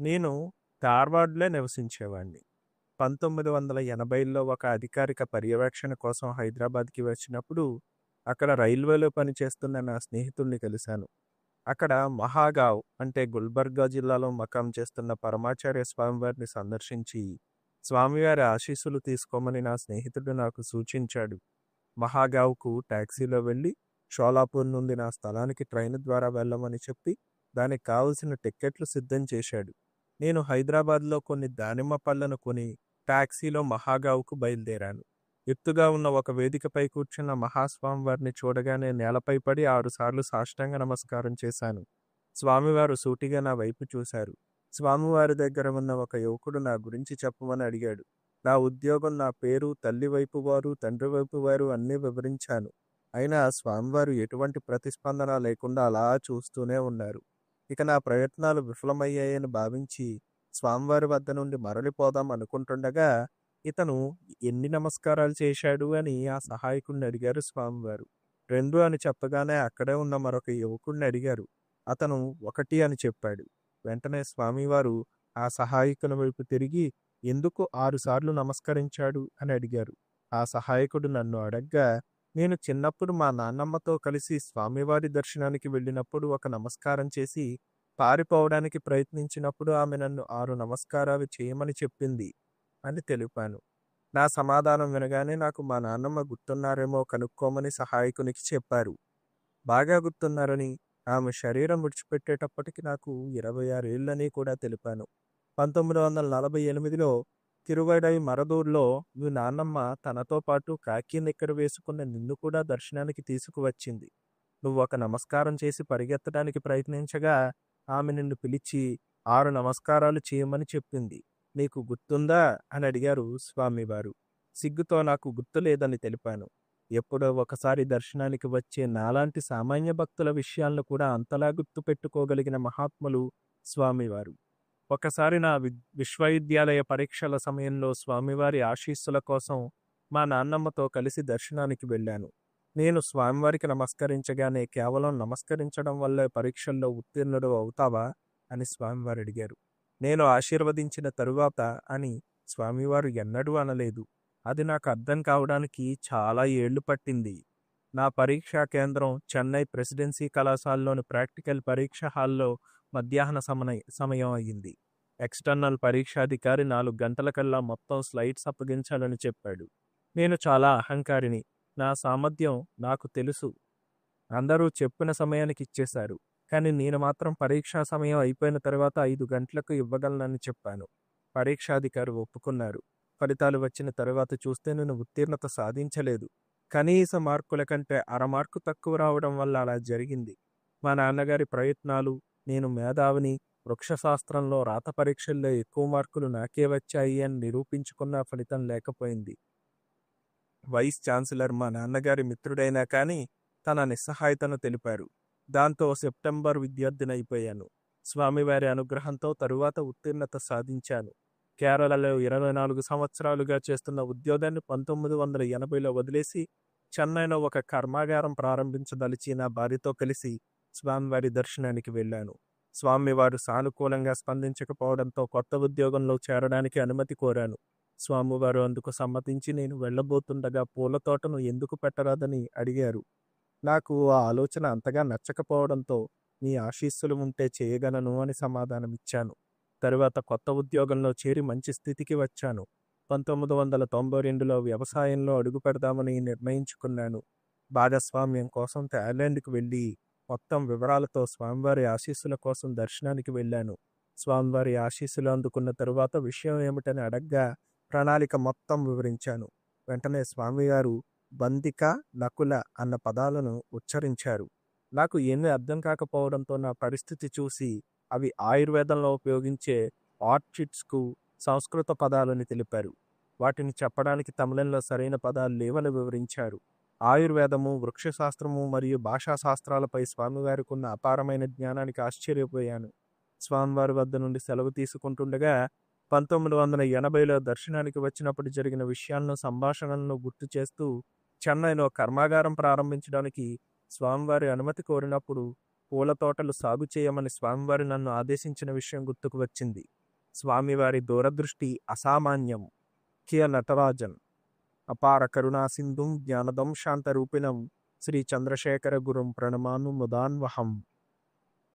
నేను ధార్వాడ్‌లో నివసించేవాడిని. 1980లో ఒక అధికారిక పర్యవేక్షణ కోసం హైదరాబాద్‌కి వచ్చినప్పుడు, అక్కడ రైల్వేలో పనిచేస్తున్న నా స్నేహితుడిని కలిశాను. అక్కడ మహాగావ్ అంటే గుల్బర్గా జిల్లాలో మకాం చేస్తున్న పరమాచార్య స్వామివారిని సందర్శించి, స్వామివారి ఆశీస్సులు తీసుకోమని నా స్నేహితుడు నాకు సూచించాడు. మహాగావ్‌కు టాక్సీలో వెళ్ళి, షోలాపూర్ నుండి నా స్థలానికి ట్రైను ద్వారా వెళ్ళమని చెప్పి, దానికి కావలసిన టిక్కెట్లు సిద్ధం చేశాడు. నేను హైదరాబాద్‌లో కొన్ని దానిమ్మ పళ్ళను కొని, టాక్సీలో మహాగావ్‌కు బయలుదేరాను. ఎత్తుగా ఉన్న ఒక వేదికపై కూర్చున్న మహాస్వామివారిని చూడగానే నేలపై పడి 6 సార్లు సాష్టాంగ నమస్కారం చేశాను. స్వామివారు సూటిగా నా వైపు చూశారు. స్వామివారి దగ్గర ఉన్న ఒక యువకుడు నా గురించి చెప్పమని అడిగాడు. నా ఉద్యోగం, నా పేరు, తల్లి వైపు వారు, తండ్రి వైపు వారు అన్నీ వివరించాను. అయినా స్వామివారు ఎటువంటి ప్రతిస్పందన లేకుండా అలా చూస్తూనే ఉన్నారు. ఇక నా ప్రయత్నాలు విఫలమయ్యాయని భావించి స్వామివారి వద్ద నుండి మరలిపోదాం అనుకుంటుండగా, ఇతను ఎన్ని నమస్కారాలు చేశాడు అని ఆ సహాయకుడిని అడిగారు స్వామివారు. 2 అని చెప్పగానే అక్కడే ఉన్న మరొక యువకుడిని అడిగారు. అతను 1 అని చెప్పాడు. వెంటనే స్వామివారు ఆ సహాయకుని వైపు తిరిగి, ఎందుకు 6 సార్లు నమస్కరించాడు అని అడిగారు. ఆ సహాయకుడు నన్ను అడగ్గా, నేను చిన్నప్పుడు మా నాన్నమ్మతో కలిసి స్వామివారి దర్శనానికి వెళ్ళినప్పుడు ఒక నమస్కారం చేసి పారిపోవడానికి ప్రయత్నించినప్పుడు ఆమె నన్ను 6 నమస్కారాలు చేయమని చెప్పింది అని తెలిపాను. నా సమాధానం వినగానే నాకు మా నాన్నమ్మ గుర్తున్నారేమో కనుక్కోమని సహాయకునికి చెప్పారు. బాగా గుర్తున్నారని, ఆమె శరీరం విడిచిపెట్టేటప్పటికి నాకు 26 ఏళ్లని కూడా తెలిపాను. 1948లో తిరువడై మరదూర్లో మీ నాన్నమ్మ తనతో పాటు కాకీ నిక్కరు వేసుకున్న నిన్ను కూడా దర్శనానికి తీసుకువచ్చింది. నువ్వొక నమస్కారం చేసి పరిగెత్తడానికి ప్రయత్నించగా ఆమె నిన్ను పిలిచి 6 నమస్కారాలు చేయమని చెప్పింది. నీకు గుర్తుందా అని అడిగారు స్వామివారు. సిగ్గుతో నాకు గుర్తులేదని తెలిపాను. ఎప్పుడో ఒకసారి దర్శనానికి వచ్చే నాలాంటి సామాన్య భక్తుల విషయాలను కూడా అంతలా గుర్తుపెట్టుకోగలిగిన మహాత్ములు స్వామివారు. ఒకసారి నా విశ్వవిద్యాలయ పరీక్షల సమయంలో స్వామివారి ఆశీస్సుల కోసం మా నాన్నమ్మతో కలిసి దర్శనానికి వెళ్ళాను. నేను స్వామివారికి నమస్కరించగానే కేవలం నమస్కరించడం వల్లే పరీక్షల్లో ఉత్తీర్ణుడు అవుతావా అని స్వామివారు అడిగారు. నేను ఆశీర్వదించిన తరువాత అని స్వామివారు ఎన్నడూ అనలేదు. అది నాకు అర్థం కావడానికి చాలా ఏళ్లు పట్టింది. నా పరీక్షా కేంద్రం చెన్నై ప్రెసిడెన్సీ కళాశాలలోని ప్రాక్టికల్ పరీక్ష హాల్లో మధ్యాహ్న సమయం అయ్యింది. ఎక్స్టర్నల్ పరీక్షాధికారి 4 గంటలకల్లా మొత్తం స్లైడ్స్ అప్పగించాలని చెప్పాడు. నేను చాలా అహంకారిని. నా సామర్థ్యం నాకు తెలుసు. అందరూ చెప్పిన సమయానికి ఇచ్చేశారు. కానీ నేను మాత్రం పరీక్షా సమయం అయిపోయిన తర్వాత 5 గంటలకు ఇవ్వగలనని చెప్పాను. పరీక్షాధికారి ఒప్పుకున్నారు. ఫలితాలు వచ్చిన తర్వాత చూస్తే నేను ఉత్తీర్ణత సాధించలేదు. కనీస మార్కుల కంటే అర మార్కు తక్కువ రావడం వల్ల అలా జరిగింది. మా నాన్నగారి ప్రయత్నాలు, నేను మేధావిని, వృక్షశాస్త్రంలో రాత పరీక్షల్లో ఎక్కువ మార్కులు నాకే వచ్చాయి అని నిరూపించుకున్న ఫలితం లేకపోయింది. వైస్ ఛాన్సలర్ మా నాన్నగారి మిత్రుడైనా కానీ తన నిస్సహాయతను తెలిపారు. దాంతో సెప్టెంబర్ విద్యార్థినైపోయాను. స్వామివారి అనుగ్రహంతో తరువాత ఉత్తీర్ణత సాధించాను. కేరళలో 24 సంవత్సరాలుగా చేస్తున్న ఉద్యోగాన్ని 1980లో వదిలేసి చెన్నైలో ఒక కర్మాగారం ప్రారంభించదలిచి నా భార్యతో కలిసి స్వామివారి దర్శనానికి వెళ్ళాను. స్వామివారు సానుకూలంగా స్పందించకపోవడంతో కొత్త ఉద్యోగంలో చేరడానికి అనుమతి కోరాను. స్వామివారు అందుకు సమ్మతించి నేను వెళ్ళబోతుండగా పూల తోటను ఎందుకు పెట్టరాదని అడిగారు. నాకు ఆ ఆలోచన అంతగా నచ్చకపోవడంతో నీ ఆశీస్సులు ఉంటే చేయగలను అని సమాధానమిచ్చాను. తరువాత కొత్త ఉద్యోగంలో చేరి మంచి స్థితికి వచ్చాను. 1992లో వ్యవసాయంలో అడుగు పెడదామని నిర్ణయించుకున్నాను. భాగస్వామ్యం కోసం థాయిలాండ్కు వెళ్ళి మొత్తం వివరాలతో స్వామివారి ఆశీస్సుల కోసం దర్శనానికి వెళ్ళాను. స్వామివారి ఆశీస్సులు అందుకున్న తరువాత విషయం ఏమిటని అడగ్గా ప్రణాళిక మొత్తం వివరించాను. వెంటనే స్వామివారు బందిక, నకుల అన్న పదాలను ఉచ్చరించారు. నాకు ఏమీ అర్థం కాకపోవడంతో నా పరిస్థితి చూసి అవి ఆయుర్వేదంలో ఉపయోగించే ఆర్చిడ్స్కు సంస్కృత పదాలని తెలిపారు. వాటిని చెప్పడానికి తమిళంలో సరైన పదాలు లేవని వివరించారు. ఆయుర్వేదము, వృక్షశాస్త్రము మరియు భాషాశాస్త్రాలపై స్వామివారికి ఉన్న అపారమైన జ్ఞానానికి ఆశ్చర్యపోయాను. స్వామివారి వద్ద నుండి సెలవు తీసుకుంటుండగా 1980లో దర్శనానికి వచ్చినప్పుడు జరిగిన విషయాలను, సంభాషణలను గుర్తు చేస్తూ చెన్నైలో కర్మాగారం ప్రారంభించడానికి స్వామివారి అనుమతి కోరినప్పుడు పూల తోటలు సాగు చేయమని స్వామివారు నన్ను ఆదేశించిన విషయం గుర్తుకు వచ్చింది. స్వామివారి దూరదృష్టి అసామాన్యం. కియ నటరాజన్. అపార కరుణా సింధుం జ్ఞానదం శాంతరూపిణం శ్రీ చంద్రశేఖర గురుం ప్రణమాను ముదాన్వహం.